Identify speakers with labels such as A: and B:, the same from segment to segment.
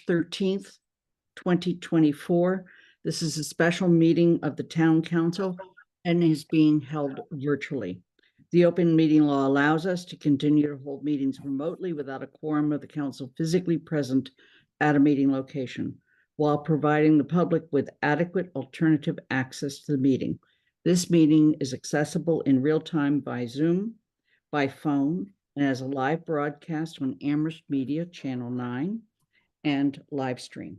A: 13th, 2024. This is a special meeting of the Town Council and is being held virtually. The open meeting law allows us to continue to hold meetings remotely without a quorum of the council physically present at a meeting location, while providing the public with adequate alternative access to the meeting. This meeting is accessible in real time by Zoom, by phone, and as a live broadcast on Amherst Media Channel 9 and live stream.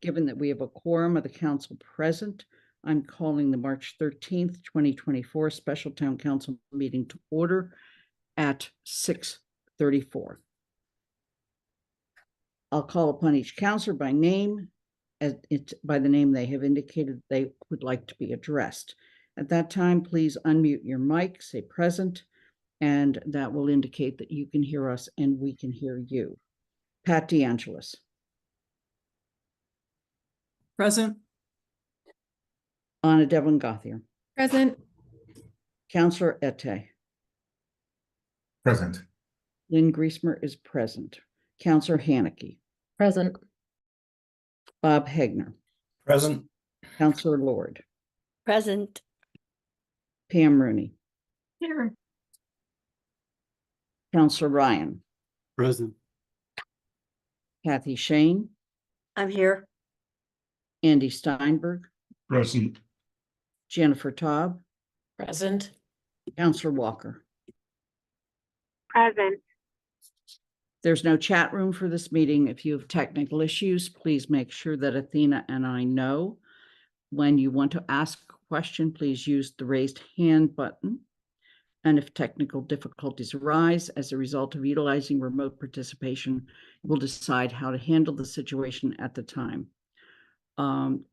A: Given that we have a quorum of the council present, I'm calling the March 13th, 2024 special town council meeting to order at 6:34. I'll call upon each counselor by name, by the name they have indicated they would like to be addressed. At that time, please unmute your mic, say present, and that will indicate that you can hear us and we can hear you. Pat DeAngelis.
B: Present.
A: Anna Devlin Gauthier.
C: Present.
A: Councillor Ette.
D: Present.
A: Lynn Griesmer is present. Councillor Haneke.
C: Present.
A: Bob Hegner.
D: Present.
A: Councillor Lord.
C: Present.
A: Pam Rooney.
C: Here.
A: Councillor Ryan.
D: Present.
A: Kathy Shane.
C: I'm here.
A: Andy Steinberg.
D: Present.
A: Jennifer Taub.
C: Present.
A: Councillor Walker.
E: Present.
A: There's no chat room for this meeting. If you have technical issues, please make sure that Athena and I know. When you want to ask a question, please use the raised hand button. And if technical difficulties arise as a result of utilizing remote participation, we'll decide how to handle the situation at the time.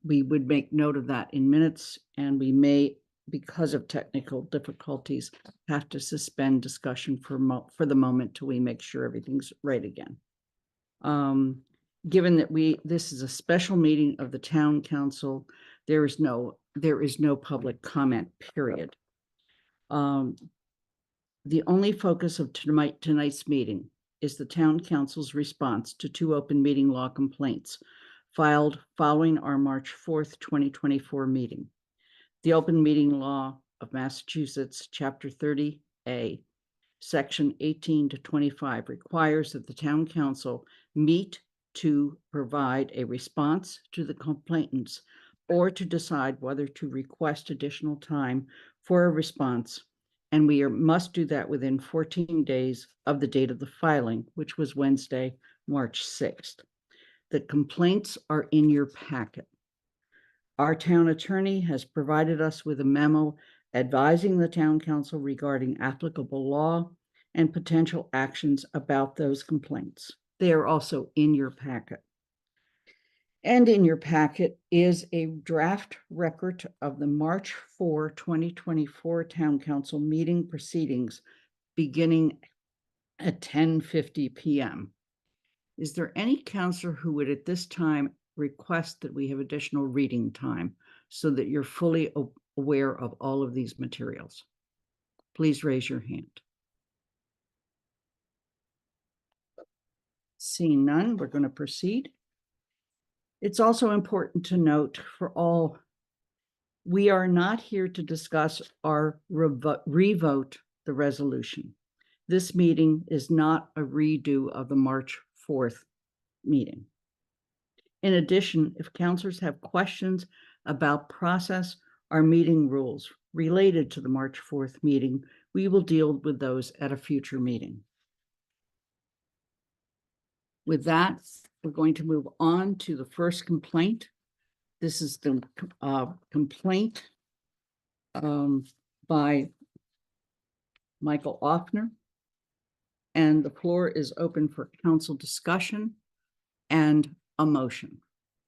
A: We would make note of that in minutes, and we may, because of technical difficulties, have to suspend discussion for the moment till we make sure everything's right again. Given that this is a special meeting of the Town Council, there is no public comment period. The only focus of tonight's meeting is the Town Council's response to 2 open meeting law complaints filed following our March 4th, 2024 meeting. The open meeting law of Massachusetts, Chapter 30A, Section 18 to 25 requires that the Town Council meet to provide a response to the complainants or to decide whether to request additional time for a response. And we must do that within 14 days of the date of the filing, which was Wednesday, March 6th. The complaints are in your packet. Our town attorney has provided us with a memo advising the Town Council regarding applicable law and potential actions about those complaints. They are also in your packet. And in your packet is a draft record of the March 4, 2024 Town Council meeting proceedings beginning at 10:50 p.m. Is there any counselor who would at this time request that we have additional reading time so that you're fully aware of all of these materials? Please raise your hand. Seeing none, we're going to proceed. It's also important to note for all, we are not here to discuss or revote the resolution. This meeting is not a redo of the March 4th meeting. In addition, if counselors have questions about process or meeting rules related to the March 4th meeting, we will deal with those at a future meeting. With that, we're going to move on to the first complaint. This is the complaint by Michael Offner. And the floor is open for council discussion and a motion.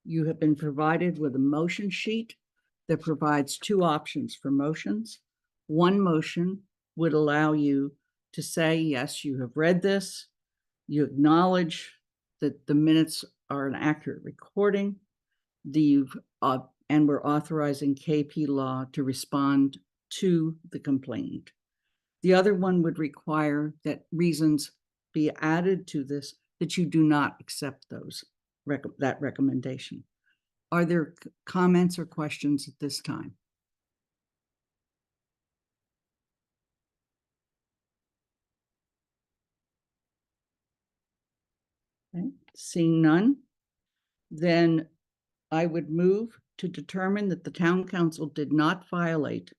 A: You have been provided with a motion sheet that provides 2 options for motions. One motion would allow you to say, yes, you have read this, you acknowledge that the minutes are an accurate recording, and we're authorizing KP Law to respond to the complainant. The other one would require that reasons be added to this that you do not accept those. that recommendation. Are there comments or questions at this time? Okay. Seeing none, then I would move to determine that the town council did not violate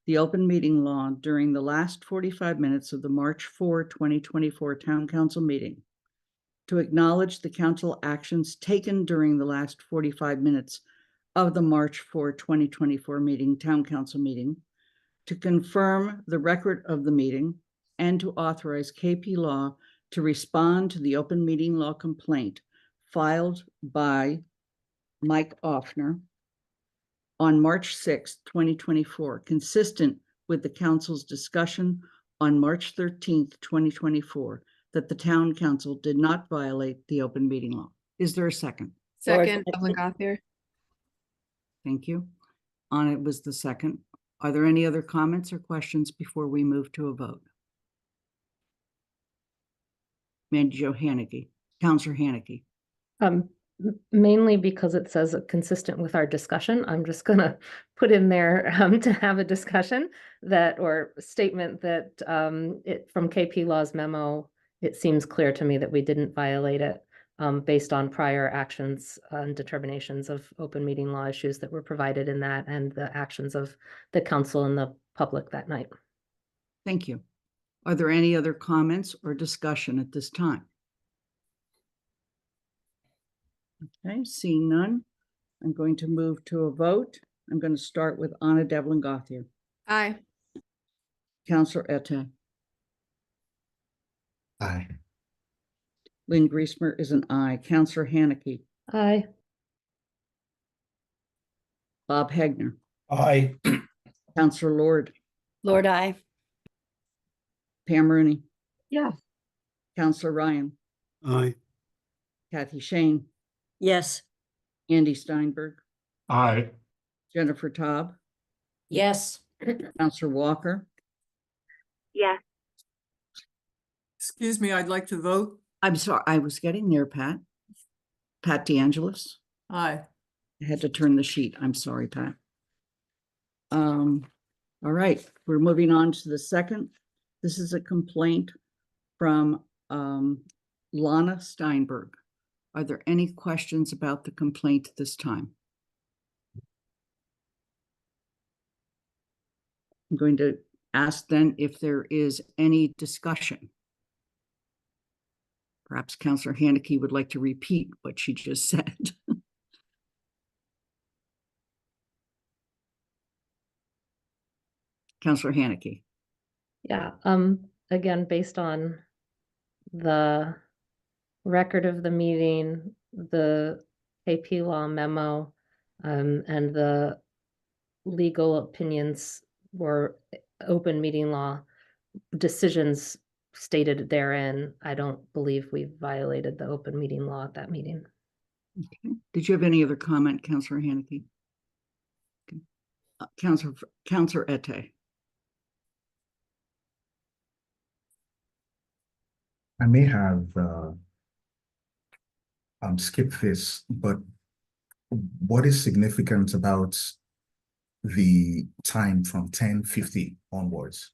A: the open meeting law during the last 45 minutes of the March 4, 2024 town council meeting, to acknowledge the council actions taken during the last 45 minutes of the March 4, 2024 town council meeting, to confirm the record of the meeting, and to authorize KP Law to respond to the open meeting law complaint filed by Mike Offner on March 6, 2024, consistent with the council's discussion on March 13th, 2024, that the town council did not violate the open meeting law. Is there a second?
B: Second, Evelyn Gothier.
A: Thank you. Anna was the second. Are there any other comments or questions before we move to a vote? Mandy Jo Hannicky, Councillor Hannicky.
E: Mainly because it says consistent with our discussion, I'm just gonna put in there to have a discussion that, or statement that it from KP Law's memo, it seems clear to me that we didn't violate it based on prior actions and determinations of open meeting law issues that were provided in that and the actions of the council and the public that night.
A: Thank you. Are there any other comments or discussion at this time? Okay, seeing none, I'm going to move to a vote. I'm going to start with Anna Devlin Gothier.
B: Aye.
A: Councillor Ette.
D: Aye.
A: Lynn Griesmer is an aye. Councillor Hannicky.
E: Aye.
A: Bob Hegner.
D: Aye.
A: Councillor Lord.
C: Lord, I.
A: Pam Rooney.
C: Yeah.
A: Councillor Ryan.
D: Aye.
A: Kathy Shane.
C: Yes.
A: Andy Steinberg.
D: Aye.
A: Jennifer Taub.
C: Yes.
A: Councillor Walker.
C: Yes.
F: Excuse me, I'd like to vote.
A: I'm sorry, I was getting there, Pat. Pat DeAngelis.
F: Aye.
A: I had to turn the sheet. I'm sorry, Pat. All right, we're moving on to the second. This is a complaint from Lana Steinberg. Are there any questions about the complaint this time? I'm going to ask then if there is any discussion. Perhaps Councillor Hannicky would like to repeat what she just said. Councillor Hannicky.
E: Yeah, again, based on the record of the meeting, the KP Law memo, and the legal opinions or open meeting law decisions stated therein, I don't believe we violated the open meeting law at that meeting.
A: Okay. Did you have any other comment, Councillor Hannicky? Okay. Councillor Ette.
G: I may have skipped this, but what is significant about the time from 10:50 onwards?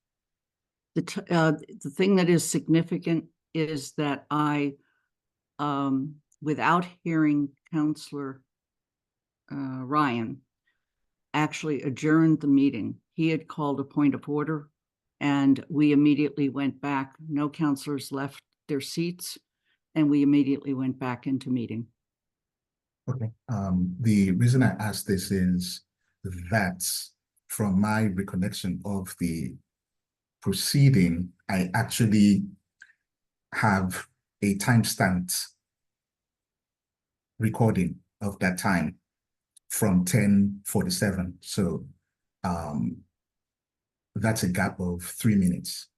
A: The thing that is significant is that I, without hearing Councillor Ryan, actually adjourned the meeting. He had called a point of order and we immediately went back. No councillors left their seats and we immediately went back into meeting.
G: Okay. The reason I ask this is that from my recollection of the proceeding, I actually have a timestamped recording of that time from 10:47. So that's a gap of 3 minutes.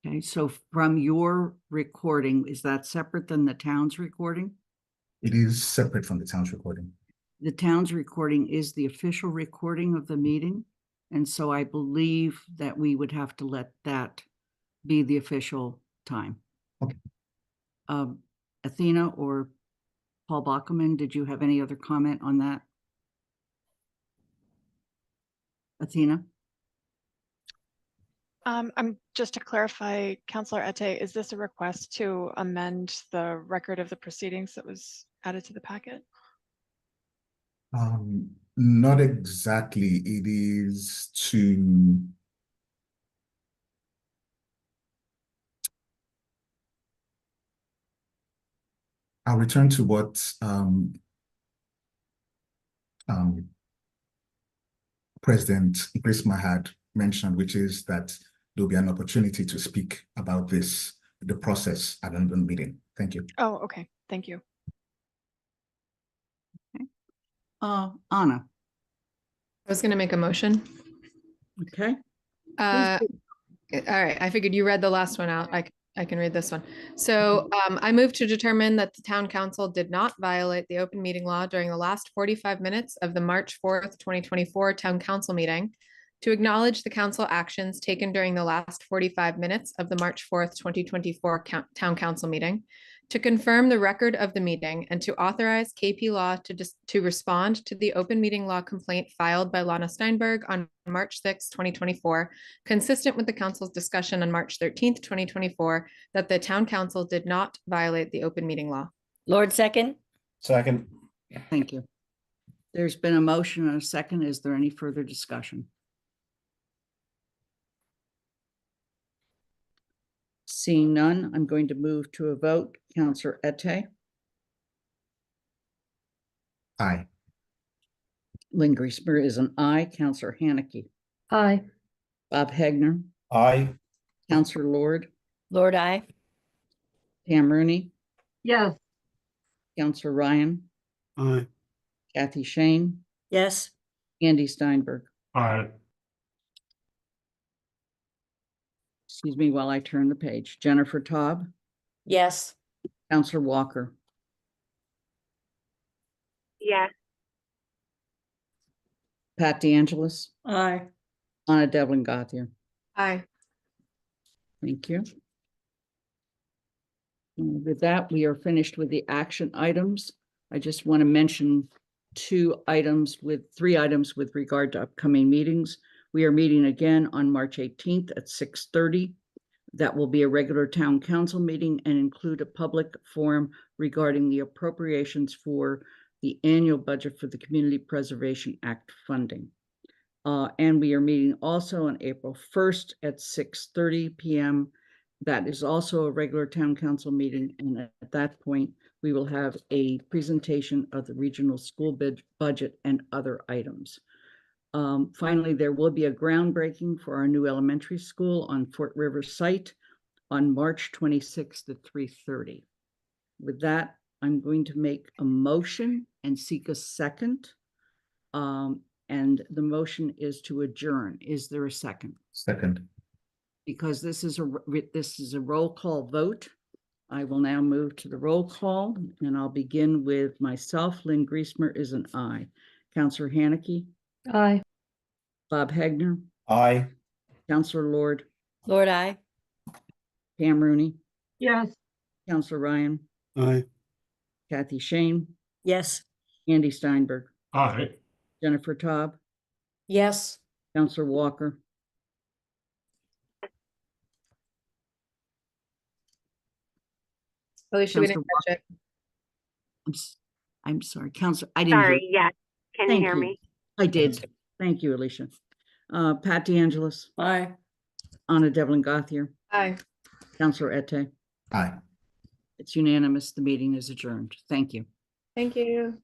A: Okay, so from your recording, is that separate than the town's recording?
G: It is separate from the town's recording.
A: The town's recording is the official recording of the meeting. And so I believe that we would have to let that be the official time.
G: Okay.
A: Athena or Paul Bockelman, did you have any other comment on that? Athena?
F: I'm just to clarify, Counselor Ette, is this a request to amend the record of the proceedings that was added to the packet?
G: Not exactly. It is to I'll return to what President Grisma had mentioned, which is that there'll be an opportunity to speak about the process at another meeting. Thank you.
F: Oh, okay. Thank you.
A: Anna,
B: I was gonna make a motion.
A: okay?
B: All right, I figured you read the last one out. I can read this one. So I move to determine that the town council did not violate the open meeting law during the last 45 minutes of the March 4th, 2024 town council meeting, to acknowledge the council actions taken during the last 45 minutes of the March 4th, 2024 town council meeting, to confirm the record of the meeting, and to authorize KP Law to respond to the open meeting law complaint filed by Lana Steinberg on March 6, 2024, consistent with the council's discussion on March 13th, 2024, that the town council did not violate the open meeting law.
C: Lord second.
D: Second.
A: Thank you. There's been a motion and a second. Is there any further discussion? Seeing none, I'm going to move to a vote. Counselor Ette,
G: Aye.
A: Lynn Griesmer is an aye. Counselor Haneke,
E: Aye.
A: Bob Hegner,
D: Aye.
A: Counselor Lord,
C: Lord, I.
A: Pam Rooney,
E: Yes.
A: Counselor Ryan,
D: Aye.
A: Kathy Shane,
C: Yes.
A: Andy Steinberg.
D: Aye.
A: Excuse me while I turn the page. Jennifer Taub,
C: Yes.
A: Counselor Walker,
C: Yes.
A: Pat DeAngelis,
C: Aye.
A: Anna Devlin Gothier.
B: Aye.
A: Thank you. And with that, we are finished with the action items. I just want to mention three items with regard to upcoming meetings. We are meeting again on March 18th at 6:30. That will be a regular town council meeting and include a public forum regarding the appropriations for the annual budget for the Community Preservation Act funding. And we are meeting also on April 1st at 6:30 p.m. That is also a regular town council meeting. And at that point, we will have a presentation of the regional school budget and other items. Finally, there will be a groundbreaking for our new elementary school on Fort River site on March 26th at 3:30. With that, I'm going to make a motion and seek a second. And the motion is to adjourn. Is there a second?
G: Second.
A: Because this is a roll call vote, I will now move to the roll call, and I'll begin with myself. Lynn Griesmer is an aye. Counselor Haneke,
E: Aye.
A: Bob Hegner,
D: Aye.
A: Counselor Lord,
C: Lord, I.
A: Pam Rooney,
E: Yes.
A: Counselor Ryan,
D: Aye.
A: Kathy Shane,
C: Yes.
A: Andy Steinberg,
D: Aye.
A: Jennifer Taub,
C: Yes.
A: Counselor Walker,
B: Alicia, we didn't
A: Counselor
B: catch it.
A: I'm sorry, Counselor, I didn't hear.
C: Sorry, yes. Can you
A: Thank
C: hear
A: you.
C: me?
A: I did. Thank you, Alicia. Pat DeAngelis,
C: Aye.
A: Anna Devlin Gothier,
B: Aye.
A: Counselor Ette.
G: Aye.
A: It's unanimous. The meeting is adjourned. Thank you.
B: Thank you.